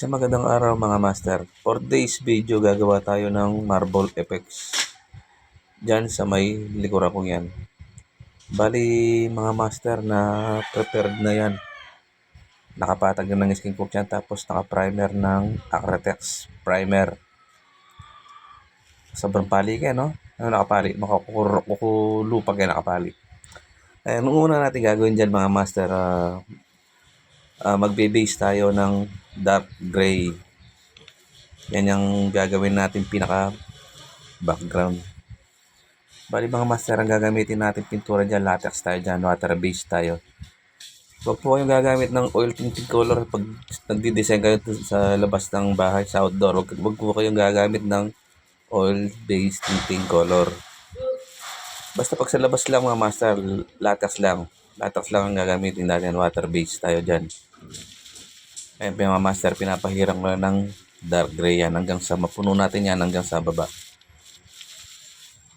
Isang magandang araw mga master. For today's video, gagawa tayo ng marble effects. Diyan sa may likuran ko yan. Bali mga master, na prepared na yan. Nakapatag na ng skin coat yan, tapos naka-primer ng Acrytex primer. Sobrang pali ka, no? Ano nakapali? Makukulupag yan nakapali. Nung una natin gagawin dyan mga master, magbe-base tayo ng dark gray. Yan yung gagawin natin pinaka background. Bali mga master, ang gagamitin natin pintura dyan, latex tayo dyan, water based tayo. Huwag po kayong gagamit ng oil tinted color pag nagdi-design kayo sa labas ng bahay, sa outdoor. Huwag po kayong gagamit ng oil based tinting color. Basta pag sa labas lang mga master, latex lang. Latex lang ang gagamitin natin, water based tayo dyan. Ayan mga master, pinapahirang ko na ng dark gray yan hanggang sa mapuno natin yan hanggang sa baba.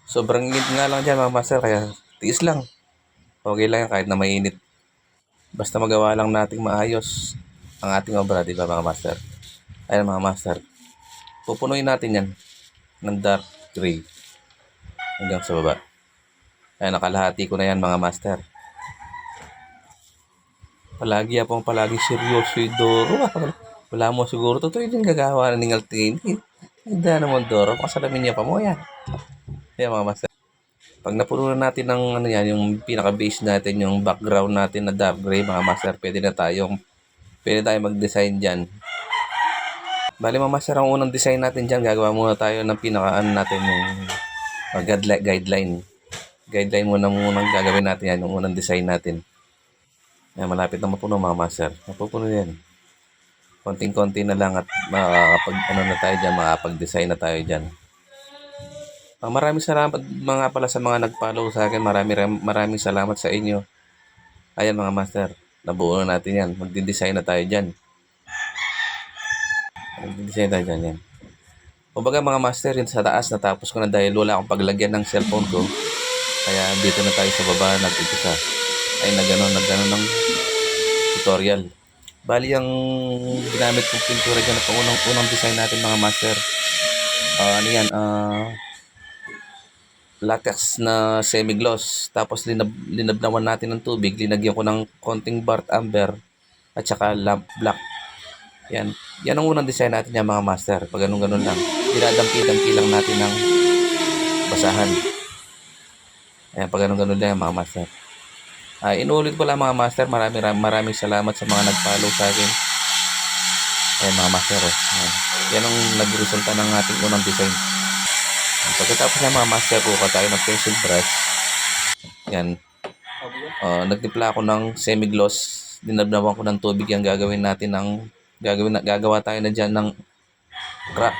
Sobrang init nga lang dyan mga master, kaya tiis lang. Okay lang yan kahit na mainit. Basta magawa lang nating maayos ang ating obra, di ba mga master? Ayan mga master, pupunuin natin yan ng dark gray hanggang sa baba. Ayan, nakalahati ko na yan mga master. Palagi seryoso yung Doro. Wala mo siguro to din gagawa ng ningaltin. Hindi naman Doro, pasalamin niya pa mo yan. Ayan mga master. Pag napuno na natin ng ano yan, yung pinaka-base natin, yung background natin na dark gray mga master, pwede tayong mag-design dyan. Bali mga master, ang unang design natin dyan, gagawa muna tayo ng pinaka-ano natin, yung guideline. Guideline muna gagawin natin yan, yung unang design natin. Ayan, malapit na mapuno mga master. Mapupuno yan. Konting-konti na lang at makapag-design na tayo dyan. Maraming salamat mga pala sa mga nag-follow sa akin. Maraming salamat sa inyo. Ayan mga master, nabuo na natin yan. Magdi-design na tayo dyan. Yan. Kumbaga mga master, yun sa taas natapos ko na dahil wala akong paglagyan ng cellphone ko. Kaya dito na tayo sa baba nag-umpisa. Ay nagano ng tutorial. Bali ang ginamit kong pintura dyan at unang design natin mga master. Latex na semi-gloss. Tapos linabnawan natin ng tubig. Linagyan ko ng konting burnt umber at saka lamp black. Yan ang unang design natin yan mga master. Pag ganun lang, dinadampi-dampi lang natin ng basahan. Ayan, pag ganun lang yan mga master. Inuulit ko lang mga master, maraming salamat sa mga nag-follow sa akin. Ayan mga master, yan ang nagresulta ng ating unang design. Pagkatapos ng mga master, kuha tayo ng pencil brush. Yan, nagtimpla ako ng semi-gloss. Dinabnawan ko ng tubig. Yan gagawa tayo na dyan ng crack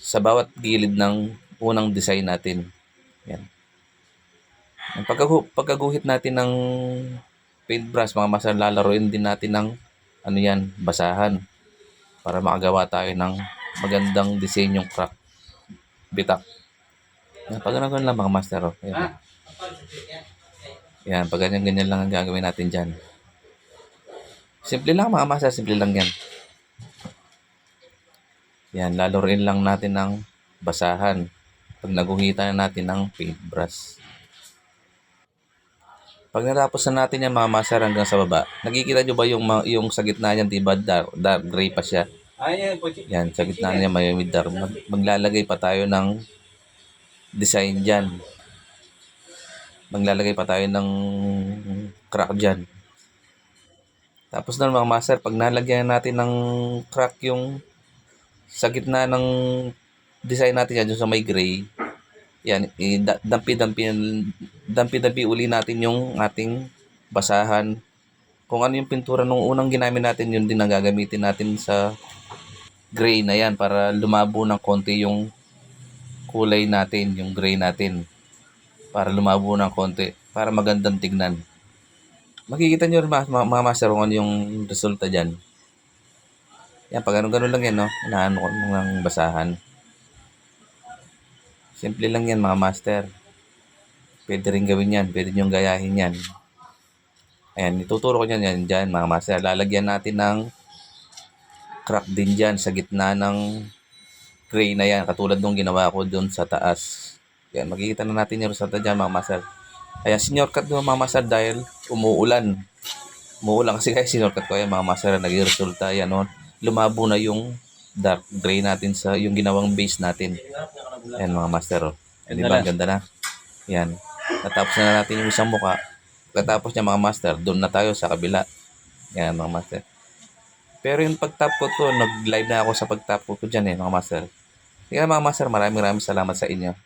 sa bawat gilid ng unang design natin. Yan. Pagkaguhit natin ng paintbrush mga master, lalaroin din natin ng basahan para makagawa tayo ng magandang disenyong crack bitak. Yan, pag ganyan lang mga master. Ayan. Yan, pag ganyan lang ang gagawin natin dyan. Simple lang mga master, simple lang yan. Yan, lalaroin lang natin ng basahan pag naguhitan natin ng paintbrush. Pag natapos na natin yan mga master hanggang sa baba, nakikita nyo ba yung sa gitna niyan, diba dark gray pa siya? Yan, sa gitna niya may dark. Maglalagay pa tayo ng design dyan. Maglalagay pa tayo ng crack dyan. Tapos na mga master, pag nalagyan natin ng crack yung sa gitna ng design natin yan, yung sa may gray, yan, dampi-dampi uli natin yung ating basahan. Kung ano yung pintura nung unang ginamit natin, yun din ang gagamitin natin sa gray na yan para lumabo ng konti yung kulay natin, yung gray natin. Para lumabo ng konti, para magandang tignan. Makikita nyo rin mga master kung ano yung resulta dyan. Yan, pag ganun lang yan, no? Inaano ko ng basahan. Simple lang yan mga master. Pwede rin gawin yan. Pwede nyo gayahin yan. Ayan, ituturo ko yan dyan mga master. Lalagyan natin ng crack din dyan sa gitna ng gray na yan. Katulad nung ginawa ko dun sa taas. Yan, makikita na natin yung resulta dyan mga master. Ayan, sinyorkat mo mga master dahil umuulan. Umuulan kasi guys, sinyorkat ko yan mga master. Naging resulta yan. No? Lumabo na yung dark gray natin sa yung ginawang base natin. Ayan mga master. Oh. Di ba? Ganda na. Yan. Natapos na natin yung isang muka. Pagkatapos niya mga master, doon na tayo sa kabila. Yan mga master. Pero yung pag-top coat ko, nag-live na ako sa pag-top coat ko dyan mga master. Kaya mga master, maraming salamat sa inyo.